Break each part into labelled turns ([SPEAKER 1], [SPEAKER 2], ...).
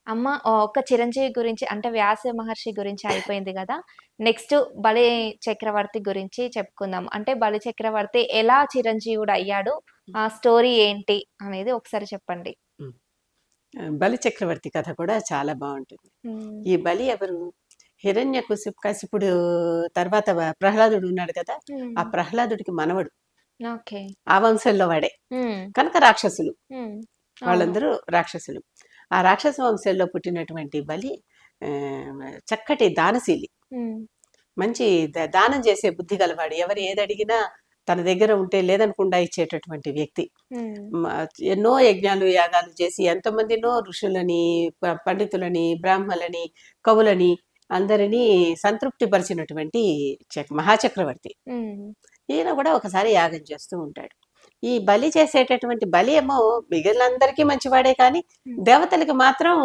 [SPEAKER 1] అమ్మ ఒక చిరంజీవి గురించి అంటే వ్యాస మహర్షి గురించి అయిపోయింది గదా! నెక్స్ట్ బలి చక్రవర్తి గురించి చెప్పుకుందాం. అంటే బలి చక్రవర్తి ఎలా చిరంజీవుడయ్యాడు? ఆ స్టోరీ ఏంటి అనేది ఒకసారి చెప్పండి?
[SPEAKER 2] హ్మ్. బలి చక్రవర్తి కథ కూడా చాలా బావుంటుంది.
[SPEAKER 1] హ్మ్.
[SPEAKER 2] ఈ బలి ఎవరు? కశిపుడు తర్వాత ప్రహ్లాదుడు ఉన్నాడు కదా! ఆ
[SPEAKER 1] హ్మ్.
[SPEAKER 2] ప్రహ్లాదుడికి మనవడు.
[SPEAKER 1] ఓకే.
[SPEAKER 2] ఆ వంశంలో వాడే.
[SPEAKER 1] హ్మ్.
[SPEAKER 2] కనుక రాక్షసులు.
[SPEAKER 1] హ్మ్. అవును.
[SPEAKER 2] వాళ్ళందరూ రాక్షసులు. ఆ రాక్షస వంశంలో పుట్టినటువంటి బలి చక్కటి దానశీలి.
[SPEAKER 1] హ్మ్.
[SPEAKER 2] మంచి దానం చేసే బుద్ధి గలవాడు. ఎవరు ఏదడిగినా తన దగ్గర ఉంటే లేదనకుండా ఇచ్చేటటువంటి వ్యక్తి.
[SPEAKER 1] హ్మ్.
[SPEAKER 2] మ ఎన్నో యజ్ఞాలు, యాగాలు చేసి ఎంతోమందినో ఋషులని, పండితులని, బ్రాహ్మలని, కవులని అందరినీ సంతృప్తి పరిచినటువంటి మహాచక్రవర్తి.
[SPEAKER 1] హ్మ్.
[SPEAKER 2] ఈయన కూడా ఒకసారి యాగం చేస్తూ ఉంటాడు. ఈ బలి చేసేటటువంటి బలి ఏమో మిగిలినందరికీ మంచివాడే కానీ,
[SPEAKER 1] హ్మ్.
[SPEAKER 2] దేవతలకి మాత్రం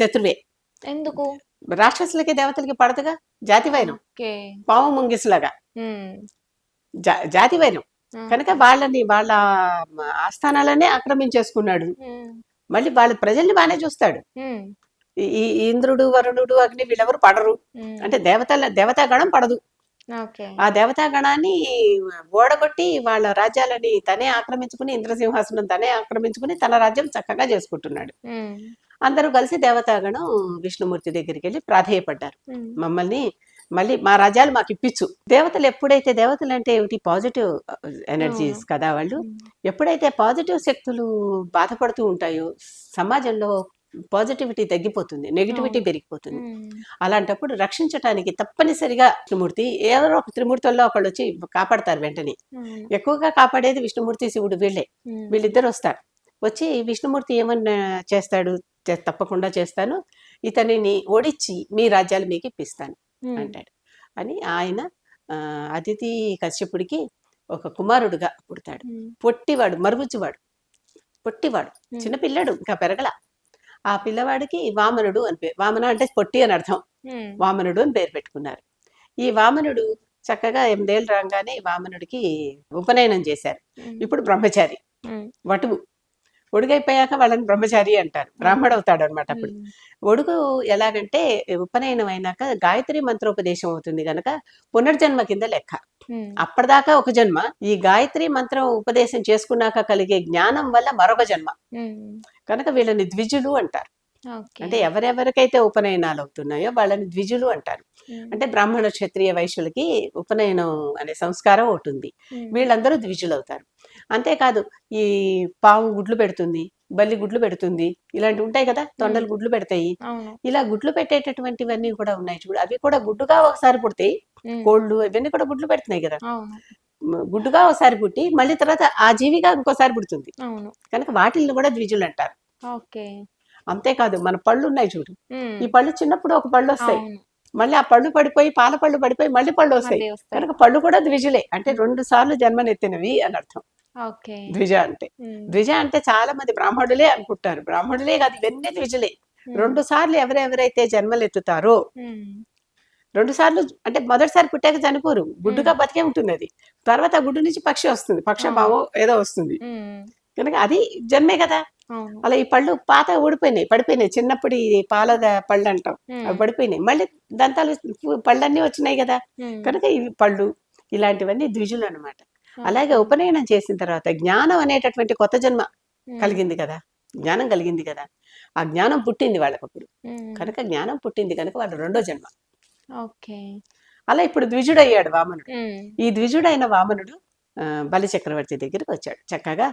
[SPEAKER 2] శత్రువే.
[SPEAKER 1] ఎందుకు?
[SPEAKER 2] రాక్షసులకి, దేవతలకి పడదుగా జాతి వైరం.
[SPEAKER 1] ఓకే.
[SPEAKER 2] పాము ముంగిసలాగా.
[SPEAKER 1] హ్మ్.
[SPEAKER 2] జాతి వైరం. కనుక
[SPEAKER 1] ఓకే.
[SPEAKER 2] వాళ్ళ ఆస్థానాలనే ఆక్రమించేసుకున్నాడు.
[SPEAKER 1] హ్మ్.
[SPEAKER 2] మళ్ళీ వాళ్ళ ప్రజల్ని బానే చూస్తాడు.
[SPEAKER 1] హ్మ్.
[SPEAKER 2] ఈ ఈ ఇంద్రుడు, వరుణుడు, అగ్ని వీళ్ళెవరు పడరు.
[SPEAKER 1] హ్మ్.
[SPEAKER 2] అంటే దేవతాగణం పడదు.
[SPEAKER 1] ఓకే.
[SPEAKER 2] ఆ దేవతాగణాన్ని ఓడగొట్టి వాళ్ళ రాజ్యాలని తనే ఆక్రమించుకుని, ఇంద్రసింహాసనం తనే ఆక్రమించుకుని తన రాజ్యం చక్కగా చేసుకుంటున్నాడు.
[SPEAKER 1] హ్మ్.
[SPEAKER 2] అందరూ కలిసి దేవతాగణం విష్ణుమూర్తి దగ్గరికెళ్ళి ప్రాధేయపడ్డారు.
[SPEAKER 1] హ్మ్.
[SPEAKER 2] మమ్మల్ని మళ్ళీ మా రాజ్యాలు మాకిప్పించు. దేవతలు అంటే ఏమిటి? పాజిటివ్
[SPEAKER 1] అవును.
[SPEAKER 2] ఎనర్జీస్ కదా వాళ్ళు.
[SPEAKER 1] హ్మ్.
[SPEAKER 2] ఎప్పుడైతే పాజిటివ్ శక్తులు బాధపడుతూ ఉంటాయో, సమాజంలో పాజిటివిటీ తగ్గిపోతుంది. నెగటివిటీ
[SPEAKER 1] అవును.
[SPEAKER 2] పెరిగిపోతుంది.
[SPEAKER 1] హ్మ్.
[SPEAKER 2] అలాంటప్పుడు రక్షించటానికి తప్పనిసరిగా విష్ణుమూర్తి ఎవరో ఒక త్రిమూర్తుల్లో ఒకళ్ళొచ్చి కాపాడతారు వెంటనే.
[SPEAKER 1] అవును.
[SPEAKER 2] ఎక్కువగా కాపాడేది విష్ణుమూర్తి, శివుడు వీళ్ళే.
[SPEAKER 1] హ్మ్.
[SPEAKER 2] వీళ్ళిద్దరు వస్తారు. వచ్చి విష్ణుమూర్తి ఏమన్నా చేస్తాడు? తప్పకుండా చేస్తాను. ఇతనిని ఓడించి మీ రాజ్యాలు మీకు ఇప్పిస్తాను
[SPEAKER 1] హ్మ్.
[SPEAKER 2] అంటాడు. అని ఆయన అదితి కశ్యపుడికి ఒక కుమారుడుగా పుడతాడు.
[SPEAKER 1] హ్మ్.
[SPEAKER 2] పొట్టివాడు, మరుగుజ్జువాడు, పొట్టివాడు.
[SPEAKER 1] హ్మ్.
[SPEAKER 2] చిన్న పిల్లాడు ఇంకా పెరగల. ఆ పిల్లవాడికి వామనుడు అని పేరు. వామన అంటే పొట్టి అని అర్థం.
[SPEAKER 1] హ్మ్.
[SPEAKER 2] వామనుడు అని పేరు పెట్టుకున్నారు. ఈ వామనుడు చక్కగా 8 ఏళ్ళు రాంగానే వామనుడికి ఉపనయనం చేశారు.
[SPEAKER 1] హ్మ్.
[SPEAKER 2] ఇప్పుడు బ్రహ్మచారి.
[SPEAKER 1] హ్మ్.
[SPEAKER 2] వటువు. ఒడుగైపోయాక వాళ్ళని బ్రహ్మచారి అంటారు.
[SPEAKER 1] ఓకే.
[SPEAKER 2] బ్రాహ్మడవుతాడనమాట అప్పుడు.
[SPEAKER 1] హ్మ్.
[SPEAKER 2] ఒడుగు ఎలాగంటే ఉపనయనం అయినాక గాయత్రి మంత్రోపదేశం అవుతుంది గనక పునర్జన్మ కింద లెక్క.
[SPEAKER 1] హ్మ్.
[SPEAKER 2] అప్పటిదాకా ఒక జన్మ. ఈ గాయత్రి మంత్రం ఉపదేశం చేసుకున్నాక కలిగే జ్ఞానం వల్ల మరొక జన్మ.
[SPEAKER 1] హ్మ్.
[SPEAKER 2] కనుక వీళ్ళని ద్విజులు అంటారు.
[SPEAKER 1] ఓకే.
[SPEAKER 2] అంటే ఎవరెవరికైతే ఉపనయనాలు అవుతున్నాయో వాళ్ళని ద్విజులు అంటారు.
[SPEAKER 1] హ్మ్.
[SPEAKER 2] అంటే బ్రాహ్మణ, క్షత్రియ, వైశ్యులకి ఉపనయనం అనే సంస్కారం ఒకటుంది.
[SPEAKER 1] హ్మ్.
[SPEAKER 2] వీళ్ళందరూ ద్విజులవుతారు. అంతేకాదు ఈ పాము గుడ్లు పెడుతుంది, బల్లి గుడ్లు పెడుతుంది. ఇలాంటివి ఉంటాయి కదా!
[SPEAKER 1] హ్మ్.
[SPEAKER 2] తొండలు గుడ్లు పెడతాయి.
[SPEAKER 1] అవును.
[SPEAKER 2] ఇలా గుడ్లు పెట్టేటటువంటివన్నీ కూడా ఉన్నాయి చూడు. అవి కూడా గుడ్డుగా ఒకసారి పుడతాయి.
[SPEAKER 1] హ్మ్.
[SPEAKER 2] కోళ్ళు ఇవన్నీ కూడా గుడ్లు పెడుతున్నాయి కదా!
[SPEAKER 1] అవును.
[SPEAKER 2] గుడ్డుగా ఒకసారి పుట్టి మళ్ళీ తర్వాత ఆ జీవిగా ఇంకోసారి పుడుతుంది.
[SPEAKER 1] అవును.
[SPEAKER 2] కనుక వాటిల్ని కూడా ద్విజులంటారు.
[SPEAKER 1] ఓకే.
[SPEAKER 2] అంతేకాదు మన పళ్ళున్నాయి చూడు.
[SPEAKER 1] హ్మ్.
[SPEAKER 2] ఈ పళ్ళు చిన్నప్పుడు ఒక పళ్ళొస్తాయి.
[SPEAKER 1] అవును.
[SPEAKER 2] మళ్ళీ ఆ పళ్ళు పడిపోయి, పాల పళ్ళు పడిపోయి మళ్ళీ పళ్ళొస్తాయి.
[SPEAKER 1] మళ్ళీ వస్తాయి.
[SPEAKER 2] కనుక పళ్ళు కూడా ద్విజులే. అంటే
[SPEAKER 1] హ్మ్.
[SPEAKER 2] 2 సార్లు జన్మనెత్తినవి అనర్థం.
[SPEAKER 1] ఓకే.
[SPEAKER 2] ద్విజ అంటే.
[SPEAKER 1] హ్మ్.
[SPEAKER 2] ద్విజ అంటే చాలా మంది బ్రాహ్మణులే అనుకుంటారు. బ్రాహ్మణులే కాదు ఇవన్నీ ద్విజులే.
[SPEAKER 1] హ్మ్.
[SPEAKER 2] 2 సార్లు ఎవరెవరైతే జన్మలెత్తుతారో
[SPEAKER 1] హ్మ్.
[SPEAKER 2] 2 సార్లు అంటే మొదటిసారి పుట్టాక చనిపోరు.
[SPEAKER 1] హ్మ్.
[SPEAKER 2] గుడ్డుగా బతికే ఉంటుందది. తర్వాత ఆ గుడ్డు నుంచి పక్షి వస్తుంది.
[SPEAKER 1] అవును.
[SPEAKER 2] పక్షమో ఏదో వస్తుంది.
[SPEAKER 1] హ్మ్.
[SPEAKER 2] కనుక అది జన్మే కదా!
[SPEAKER 1] అవును.
[SPEAKER 2] అలా ఈ పళ్ళు పాతవి ఊడిపోయినాయి. పడిపోయినాయి. చిన్నప్పుడు ఈ పాల పళ్ళంటాం. అవి
[SPEAKER 1] హ్మ్.
[SPEAKER 2] పడిపోయినాయి. మళ్ళీ దంతాలు పళ్ళన్నీ వచ్చినాయి గదా!
[SPEAKER 1] హ్మ్.
[SPEAKER 2] కనుక ఇవి పళ్ళు ఇలాంటివన్నీ ద్విజులనమాట. అలాగే
[SPEAKER 1] ఓకే.
[SPEAKER 2] ఉపనయనం చేసిన తర్వాత జ్ఞానం అనేటటువంటి కొత్త జన్మ
[SPEAKER 1] హ్మ్.
[SPEAKER 2] కలిగింది కదా! జ్ఞానం కలిగింది కదా! ఆ జ్ఞానం పుట్టింది వాళ్ళకప్పుడు.
[SPEAKER 1] హ్మ్.
[SPEAKER 2] కనుక జ్ఞానం పుట్టింది కనుక వాళ్ళు రెండో జన్మ.
[SPEAKER 1] ఓకే.
[SPEAKER 2] అలా ఇప్పుడు ద్విజుడయ్యాడు వామనుడు.
[SPEAKER 1] హ్మ్.
[SPEAKER 2] ఈ ద్విజుడైన వామనుడు బలి చక్రవర్తి దగ్గరికి వచ్చాడు. చక్కగా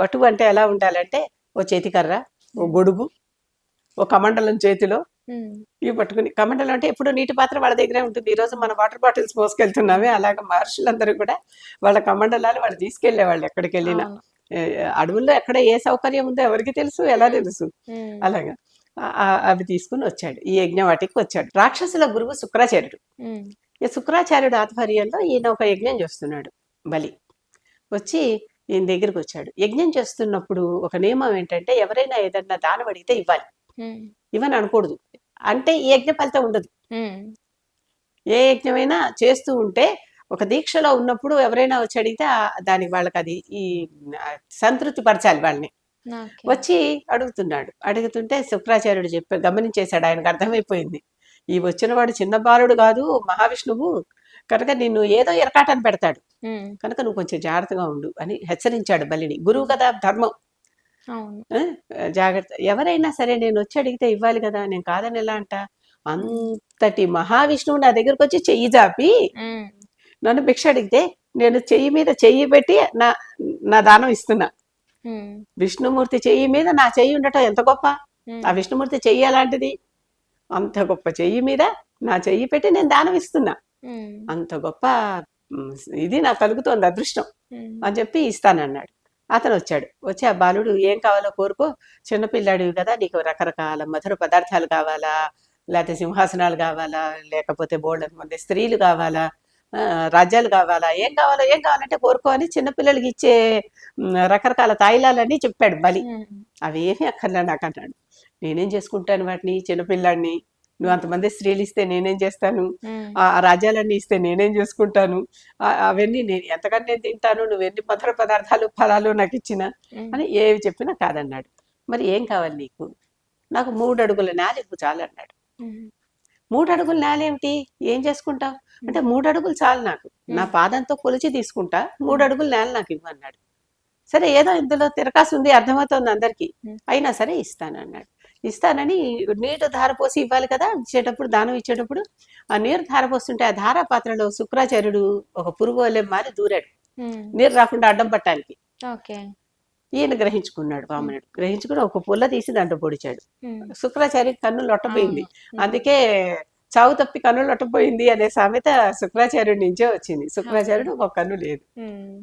[SPEAKER 2] వటువు అంటే ఎలా ఉండాలంటే ఓ చేతికర్ర, ఓ
[SPEAKER 1] హ్మ్.
[SPEAKER 2] గొడుగు, ఓ కమండలం చేతిలో
[SPEAKER 1] హ్మ్.
[SPEAKER 2] ఇవి పట్టుకుని కమండలం అంటే ఎప్పుడు నీటి పాత్ర వాళ్ళ దగ్గరే ఉంటుంది. ఈ రోజు మనం వాటర్ బాటిల్స్ మోసుకెళ్తున్నామే అలాగ మహర్షులందరూ కూడా వాళ్ళ కమండలాలు వాళ్ళు తీసుకెళ్లేవాళ్ళు ఎక్కడికెళ్ళినా.
[SPEAKER 1] అవును.
[SPEAKER 2] ఏ అడవుల్లో ఎక్కడ ఏ సౌకర్యం ఉందో ఎవరికి తెలుసు? ఎలా
[SPEAKER 1] హ్మ్.
[SPEAKER 2] తెలుసు?
[SPEAKER 1] హ్మ్.
[SPEAKER 2] అలాగా. అవి తీసుకుని వచ్చాడు. ఈ యజ్ఞవాటికి వచ్చాడు. రాక్షసుల గురువు శుక్రాచార్యుడు.
[SPEAKER 1] హ్మ్.
[SPEAKER 2] ఈ శుక్రాచార్యుడు ఆధ్వర్యంలో ఈయన ఒక యజ్ఞం చేస్తున్నాడు బలి. వచ్చి ఈయన దగ్గరికి వచ్చాడు. యజ్ఞం చేస్తున్నప్పుడు ఒక నియమం ఏంటంటే ఎవరైనా ఏదన్నా దానం అడిగితే ఇవ్వాలి.
[SPEAKER 1] హ్మ్.
[SPEAKER 2] ఇవ్వని అనకూడదు. అంటే ఈ యజ్ఞ ఫలితం ఉండదు.
[SPEAKER 1] హ్మ్.
[SPEAKER 2] ఏ యజ్ఞమైనా చేస్తూ ఉంటే ఒక దీక్షలో ఉన్నప్పుడు ఎవరైనా వచ్చి అడిగితే దానికి వాళ్ళకి అది సంతృప్తి పరచాలి వాళ్ళని.
[SPEAKER 1] ఓకే.
[SPEAKER 2] వచ్చి అడుగుతున్నాడు. అడుగుతుంటే శుక్రాచార్యుడు గమనించేశాడు. ఆయనకు అర్థమైపోయింది. ఈ వచ్చినవాడు చిన్న బాలుడు కాదు, మహావిష్ణువు. కనుక నిన్ను ఏదో ఇరకాటం పెడతాడు.
[SPEAKER 1] హ్మ్.
[SPEAKER 2] కనుక నువ్వు కొంచెం జాగ్రత్తగా ఉండు అని హెచ్చరించాడు బలిని. గురువు కదా ధర్మం.
[SPEAKER 1] అవును.
[SPEAKER 2] ఆ! జాగ్రత్త. ఎవరైనా సరే నేనొచ్చి అడిగితే ఇవ్వాలి కదా! నేను కాదని ఎలా అంటా?
[SPEAKER 1] హ్మ్.
[SPEAKER 2] అంతటి మహావిష్ణువు నా దగ్గరకొచ్చి చెయ్యి జాపి
[SPEAKER 1] హ్మ్.
[SPEAKER 2] నన్ను భిక్ష అడిగితే నేను చెయ్యి మీద చెయ్యి పెట్టి నా నా దానం ఇస్తున్నా.
[SPEAKER 1] హ్మ్.
[SPEAKER 2] విష్ణుమూర్తి చెయ్యి మీద నా చెయ్యి ఉండటం ఎంత గొప్ప! ఆ
[SPEAKER 1] హ్మ్.
[SPEAKER 2] విష్ణుమూర్తి చెయ్యి ఎలాంటిది? అంత గొప్ప చెయ్యి మీద నా చెయ్యి పెట్టి నేను దానం ఇస్తున్నా.
[SPEAKER 1] హ్మ్.
[SPEAKER 2] అంత గొప్ప హ్మ్, ఇది నాకు కలుగుతోంది అదృష్టం
[SPEAKER 1] హ్మ్.
[SPEAKER 2] అని చెప్పి ఇస్తానన్నాడు. అతనొచ్చాడు. వచ్చి ఆ బాలుడు ఏం కావాలో కోరుకో, చిన్న పిల్లాడివి కదా! నీకు రకరకాల మధుర పదార్థాలు కావాలా? లేతే సింహాసనాలు కావాలా? లేకపోతే బోలెడు మంది స్త్రీలు కావాలా? రాజ్యాలు కావాలా? ఏం కావాలో, ఏం కావాలంటే కోరుకో అని చిన్న పిల్లలకి ఇచ్చే రకరకాల తాయిలాలన్నీ చెప్పాడు బలి.
[SPEAKER 1] హ్మ్.
[SPEAKER 2] అవేమీ అక్కర్లే నాకన్నాడు. నేనేం చేసుకుంటాను వాటిని చిన్నపిల్లాడిని. నువ్వు
[SPEAKER 1] హ్మ్.
[SPEAKER 2] అంతమంది స్త్రీలు ఇస్తే నేనేం చేస్తాను?
[SPEAKER 1] హ్మ్.
[SPEAKER 2] ఆ రాజ్యాలన్నీ ఇస్తే నేనేం చేసుకుంటాను? అవన్నీ నేను ఎంతకని నేను తింటాను? నువ్వెన్ని మధుర పదార్థాలు, ఫలాలు నాకిచ్చినా
[SPEAKER 1] హ్మ్.
[SPEAKER 2] అని ఏవి చెప్పినా కాదన్నాడు. మరి ఏం కావాలి నీకు? నాకు 3 అడుగుల నేల ఇవ్వు చాలన్నాడు.
[SPEAKER 1] హ్మ్.
[SPEAKER 2] 3 అడుగుల నేలేమిటి? ఏం చేసుకుంటావు?
[SPEAKER 1] హ్మ్.
[SPEAKER 2] అంటే 3 అడుగులు చాలు నాకు. నా
[SPEAKER 1] హ్మ్.
[SPEAKER 2] పాదంతో కొలిచి తీసుకుంటా. 3
[SPEAKER 1] హ్మ్.
[SPEAKER 2] అడుగుల నేల నాకివ్వు అన్నాడు. సరే ఏదో ఇందులో తిరకాసు ఉంది అర్థమవుతోంది అందరికీ.
[SPEAKER 1] హ్మ్.
[SPEAKER 2] అయినా సరే ఇస్తానన్నాడు. ఇస్తానని నీరు ధార పోసి ఇవ్వాలి కదా! ఇచ్చేటప్పుడు దానం ఇచ్చేటప్పుడు. ఆ నీరు ధార పోస్తుంటే ఆ ధారా పాత్రలో శుక్రాచార్యుడు ఒక పురుగు వలె మారి దూరాడు.
[SPEAKER 1] హ్మ్.
[SPEAKER 2] నీరు రాకుండా అడ్డం పట్టానికి.
[SPEAKER 1] ఓకే.
[SPEAKER 2] ఈయన గ్రహించుకున్నాడు
[SPEAKER 1] హ్మ్.
[SPEAKER 2] వామనుడు. గ్రహించుకుని ఒక పుల్ల తీసి దాంట్లో పొడిచాడు.
[SPEAKER 1] హ్మ్.
[SPEAKER 2] శుక్రాచార్యుడి కన్ను లొట్టపోయింది.
[SPEAKER 1] అవును. హ్మ్.
[SPEAKER 2] అందుకే చావు తప్పి కన్ను లొట్టపోయింది అనే సామెత శుక్రాచార్యుడి నుంచే వచ్చింది.
[SPEAKER 1] ఓకే.
[SPEAKER 2] శుక్రాచార్యుడు ఒక కన్ను లేదు.
[SPEAKER 1] హ్మ్.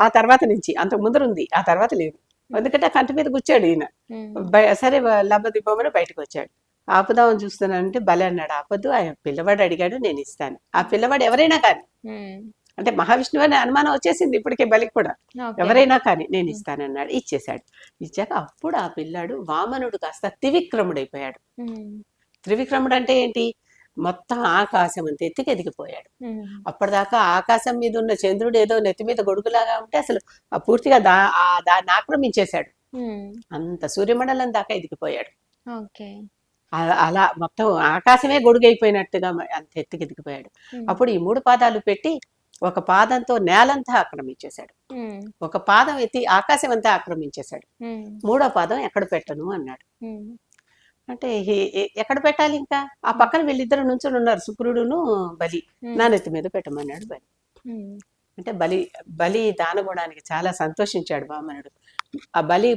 [SPEAKER 2] ఆ తర్వాత నుంచి అంతకు ముందర ఉంది. ఆ తర్వాత లేదు.
[SPEAKER 1] హ్మ్.
[SPEAKER 2] ఎందుకంటే ఆ కంటి మీద గుచ్చాడు ఈయన.
[SPEAKER 1] హ్మ్.
[SPEAKER 2] సరే లబ్బదిబ్బమని బయటకొచ్చాడు. ఆపుదామని చూస్తున్నానంటే భలే అన్నాడు. ఆపొద్దు ఆయన పిల్లవాడు అడిగాడు నేనిస్తాను. ఆ పిల్లవాడు ఎవరైనా కానీ
[SPEAKER 1] హ్మ్.
[SPEAKER 2] అంటే మహావిష్ణువు అనే అనుమానం వచ్చేసింది ఇప్పటికే బలికి కూడా.
[SPEAKER 1] ఓకే.
[SPEAKER 2] ఎవరైనా కానీ
[SPEAKER 1] హ్మ్.
[SPEAKER 2] నేనిస్తానన్నాడు. ఇచ్చేశాడు. ఇచ్చాక అప్పుడు ఆ పిల్లాడు వామనుడు కాస్త త్రివిక్రముడైపోయాడు.
[SPEAKER 1] హ్మ్.
[SPEAKER 2] త్రివిక్రముడు అంటే ఏంటి? మొత్తం ఆకాశం అంత ఎత్తుకి ఎదిగిపోయాడు.
[SPEAKER 1] హ్మ్.
[SPEAKER 2] అప్పటిదాకా ఆకాశం మీద ఉన్న చంద్రుడు ఏదో నెత్తి మీద గొడుగులాగా ఉంటే అసలు పూర్తిగా దాన్ని ఆక్రమించేశాడు.
[SPEAKER 1] హ్మ్.
[SPEAKER 2] అంత సూర్యమండలం దాకా ఎదిగిపోయాడు.
[SPEAKER 1] ఓకే.
[SPEAKER 2] అలా మొత్తం ఆకాశమే గొడుగైపోయినట్టుగా అంత ఎత్తుకి ఎదిగిపోయాడు.
[SPEAKER 1] హ్మ్.
[SPEAKER 2] అప్పుడు ఈ 3 పాదాలు పెట్టి ఒక పాదంతో నేలంతా ఆక్రమించేశాడు.
[SPEAKER 1] హ్మ్.
[SPEAKER 2] ఒక పాదం ఎత్తి ఆకాశం అంతా ఆక్రమించేశాడు.
[SPEAKER 1] హ్మ్.
[SPEAKER 2] మూడో పాదం ఎక్కడ పెట్టను అన్నాడు.
[SPEAKER 1] హ్మ్.
[SPEAKER 2] అంటే ఎక్కడ పెట్టాలి ఇంకా? ఆ
[SPEAKER 1] హ్మ్.
[SPEAKER 2] పక్కన వీళ్ళిద్దరు నుంచొని ఉన్నారు శుక్రుడును బలి. నా
[SPEAKER 1] హ్మ్.
[SPEAKER 2] నెత్తి మీద పెట్టమన్నాడు బలి.
[SPEAKER 1] హ్మ్.
[SPEAKER 2] అంటే బలి దానగుణానికి చాలా సంతోషించాడు వామనుడు. ఆ బలి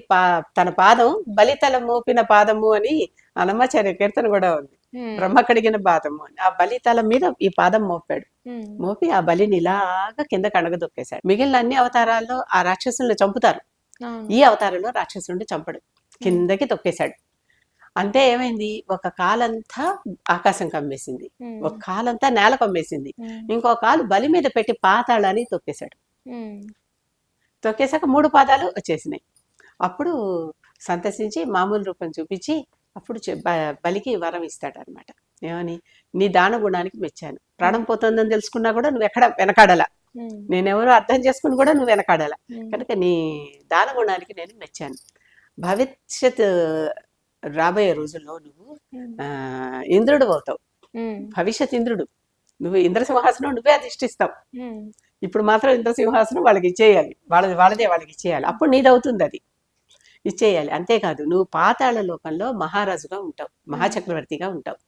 [SPEAKER 2] తన పాదం బలితల మోపిన పాదము అని అన్నమాచార్య కీర్తన కూడా ఉంది.
[SPEAKER 1] హ్మ్.
[SPEAKER 2] బ్రహ్మ కడిగిన పాదము అని. ఆ బలి తల మీద ఈ పాదం మోపాడు.
[SPEAKER 1] హ్మ్.
[SPEAKER 2] మోపి ఆ బలిని ఇలాగా కిందకి అణగదొక్కేశాడు. మిగిలిన అన్ని అవతారాల్లో ఆ రాక్షసుల్ని చంపుతారు.
[SPEAKER 1] అవును.
[SPEAKER 2] ఈ అవతారంలో రాక్షసుడిని చంపడు.
[SPEAKER 1] హ్మ్.
[SPEAKER 2] కిందకి తొక్కేశాడు. అంటే ఏమైంది? ఒక కాలంతా ఆకాశం కమ్మేసింది.
[SPEAKER 1] హ్మ్.
[SPEAKER 2] ఒక కాలంతా నేల కమ్మేసింది.
[SPEAKER 1] హ్మ్.
[SPEAKER 2] ఇంకో కాలు బలి మీద పెట్టి పాతాళాన్ని తొక్కేశాడు.
[SPEAKER 1] హ్మ్.
[SPEAKER 2] తొక్కేసాక 3 పాదాలు వచ్చేసినాయి. అప్పుడు సంతసించి మామూలు రూపం చూపించి అప్పుడు బలికి వరం ఇస్తాడనమాట. ఏమని? నీ దాన గుణానికి మెచ్చాను.
[SPEAKER 1] హ్మ్.
[SPEAKER 2] ప్రాణం పోతుందని తెలుసుకున్నా కూడా నువ్వెక్కడ వెనకాడల.
[SPEAKER 1] హ్మ్.
[SPEAKER 2] నేనెవరో అర్థం చేసుకుని కూడా నువ్వు వెనకాడల.
[SPEAKER 1] హ్మ్.
[SPEAKER 2] కనుక నీ దాన గుణానికి నేను మెచ్చాను. భవిష్యత్ రాబోయే రోజుల్లో నువ్వు
[SPEAKER 1] హ్మ్.
[SPEAKER 2] ఇంద్రుడివవుతావు.
[SPEAKER 1] హ్మ్.
[SPEAKER 2] భవిష్యత్ ఇంద్రుడు. నువ్వు ఇంద్ర సింహాసనం నువ్వే అధిష్ఠిస్తావు.
[SPEAKER 1] హ్మ్.
[SPEAKER 2] ఇప్పుడు మాత్రం ఇంద్ర సింహాసనం వాళ్ళకి ఇచ్చేయాలి. వాళ్ళదే వాళ్ళకి ఇచ్చేయాలి. అప్పుడు నీదవుతుంది అది. ఇచ్చేయాలి. అంతేకాదు నువ్వు పాతాళ లోకంలో మహారాజుగా ఉంటావు.
[SPEAKER 1] హ్మ్.
[SPEAKER 2] మహాచక్రవర్తిగా ఉంటావు.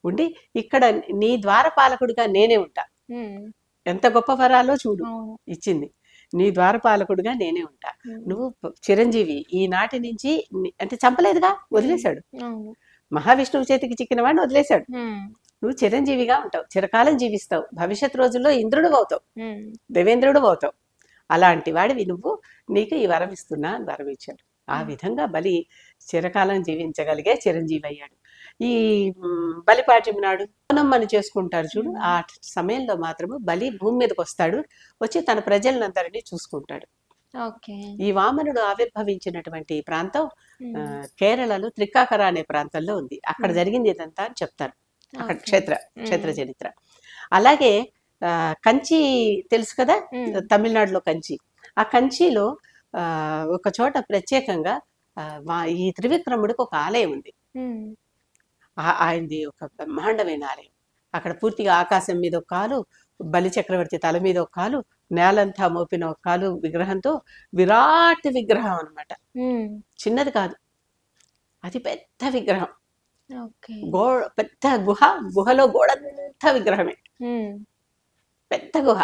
[SPEAKER 2] ఉండి ఇక్కడ నీ ద్వారపాలకుడిగా నేనే ఉంటా.
[SPEAKER 1] హ్మ్.
[SPEAKER 2] ఎంత గొప్ప వరాలో చూడు
[SPEAKER 1] అవును.
[SPEAKER 2] ఇచ్చింది. నీ ద్వారపాలకుడిగా నేనే ఉంటా.
[SPEAKER 1] హ్మ్.
[SPEAKER 2] నువ్వు చిరంజీవి. ఈనాటి నుంచి అంటే చంపలేదుగా
[SPEAKER 1] హ్మ్.
[SPEAKER 2] వదిలేశాడు.
[SPEAKER 1] అవును.
[SPEAKER 2] మహావిష్ణువు చేతికి చిక్కిన వాడిని వదిలేశాడు.
[SPEAKER 1] హ్మ్.
[SPEAKER 2] నువ్వు చిరంజీవిగా ఉంటావు. చిరకాలం జీవిస్తావు. భవిష్యత్ రోజుల్లో ఇంద్రుడివవుతావు.
[SPEAKER 1] హ్మ్.
[SPEAKER 2] దేవేంద్రుడివవుతావు. అలాంటి వాడివి నువ్వు. నీకు ఈ వరం ఇస్తున్నా అని వరం ఇచ్చాడు. ఆ
[SPEAKER 1] హ్మ్.
[SPEAKER 2] విధంగా బలి చిరకాలం జీవించగలిగే చిరంజీవి అయ్యాడు. ఈ బలిపాడ్యమి నాడు పౌర్ణమ్మని చేసుకుంటారు చూడు.
[SPEAKER 1] హ్మ్.
[SPEAKER 2] ఆ సమయంలో మాత్రము బలి భూమి మీదకొస్తాడు. వచ్చి తన ప్రజలనందరినీ చూసుకుంటాడు.
[SPEAKER 1] ఓకే.
[SPEAKER 2] ఈ వామనుడు ఆవిర్భవించినటువంటి ప్రాంతం
[SPEAKER 1] హ్మ్.
[SPEAKER 2] కేరళలో త్రిక్కాకర అనే ప్రాంతంలో ఉంది. అక్కడ
[SPEAKER 1] హ్మ్.
[SPEAKER 2] జరిగింది ఇదంతా అని చెప్తారు. అక్కడ
[SPEAKER 1] ఓకే.
[SPEAKER 2] క్షేత్ర
[SPEAKER 1] హ్మ్.
[SPEAKER 2] చరిత్ర. అలాగే కంచి తెలుసు కదా!
[SPEAKER 1] హ్మ్.
[SPEAKER 2] తమిళనాడులో కంచి. ఆ కంచిలో ఒక చోట ప్రత్యేకంగా ఈ త్రివిక్రముడికి ఒక ఆలయం ఉంది.
[SPEAKER 1] హ్మ్.
[SPEAKER 2] ఆయనది ఒక బ్రహ్మాండమైన ఆలయం. అక్కడ పూర్తిగా ఆకాశం మీద ఒక కాలు, బలి చక్రవర్తి తల మీద ఒక కాలు, నేలంతా మోపిన ఒక కాలు విగ్రహంతో విరాట్ విగ్రహం అన్నమాట.
[SPEAKER 1] హ్మ్.
[SPEAKER 2] చిన్నది కాదు, అది పెద్ద విగ్రహం.
[SPEAKER 1] ఓకే.
[SPEAKER 2] పెద్ద గుహలో గోడంతా విగ్రహమే,
[SPEAKER 1] హ్మ్.
[SPEAKER 2] పెద్ద గుహ.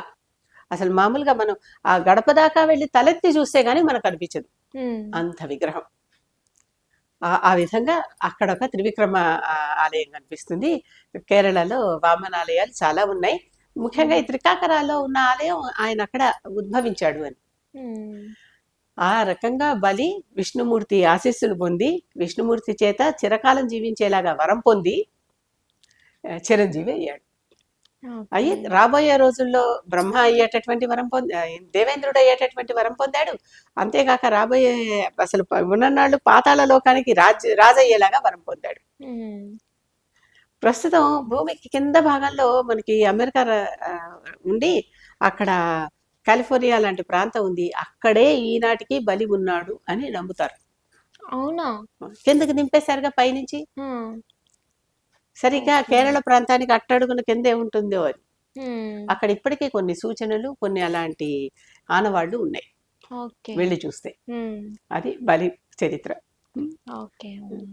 [SPEAKER 2] అసలు మామూలుగా మనం ఆ గడప దాకా వెళ్ళి తలెత్తి చూస్తే గానీ మనకు అనిపించదు,
[SPEAKER 1] హ్మ్.
[SPEAKER 2] అంత విగ్రహం. ఆ విధంగా అక్కడ ఒక త్రివిక్రమ ఆలయం కనిపిస్తుంది. కేరళలో వామనాలయాలు చాలా ఉన్నాయి. ముఖ్యంగా ఈ
[SPEAKER 1] హ్మ్.
[SPEAKER 2] త్రికాకరాలో ఉన్న ఆలయం ఆయన అక్కడ ఉద్భవించాడు అని.
[SPEAKER 1] హ్మ్.
[SPEAKER 2] ఆ రకంగా బలి విష్ణుమూర్తి ఆశీస్సులు పొంది, విష్ణుమూర్తి చేత చిరకాలం జీవించేలాగా వరం పొంది చిరంజీవి అయ్యాడు.
[SPEAKER 1] ఓకే.
[SPEAKER 2] అయ్యి రాబోయే రోజుల్లో బ్రహ్మ అయ్యేటటువంటి వరం దేవేంద్రుడు అయ్యేటటువంటి వరం పొందాడు. అంతేగాక రాబోయే అసలు ఉన్ననాళ్ళు పాతాళ లోకానికి రాజయ్యేలాగా వరం పొందాడు.
[SPEAKER 1] హ్మ్.
[SPEAKER 2] ప్రస్తుతం భూమికి కింద భాగంలో మనకి అమెరికా ఉండి అక్కడ కాలిఫోర్నియా లాంటి ప్రాంతం ఉంది. అక్కడే ఈనాటికి బలి ఉన్నాడు అని నమ్ముతారు.
[SPEAKER 1] అవునా?
[SPEAKER 2] కిందకి దింపేశారుగా పైనుంచి.
[SPEAKER 1] హ్మ్.
[SPEAKER 2] సరిగ్గా
[SPEAKER 1] ఓకే.
[SPEAKER 2] కేరళ ప్రాంతానికి అట్టడుగున కిందే ఉంటుందో అని.
[SPEAKER 1] హ్మ్.
[SPEAKER 2] అక్కడ ఇప్పటికీ కొన్ని సూచనలు, కొన్ని అలాంటి ఆనవాళ్లు ఉన్నాయి
[SPEAKER 1] ఓకే.
[SPEAKER 2] వెళ్ళి చూస్తే.
[SPEAKER 1] హ్మ్.
[SPEAKER 2] అది బలి చరిత్ర.
[SPEAKER 1] ఓకే. హ్మ్.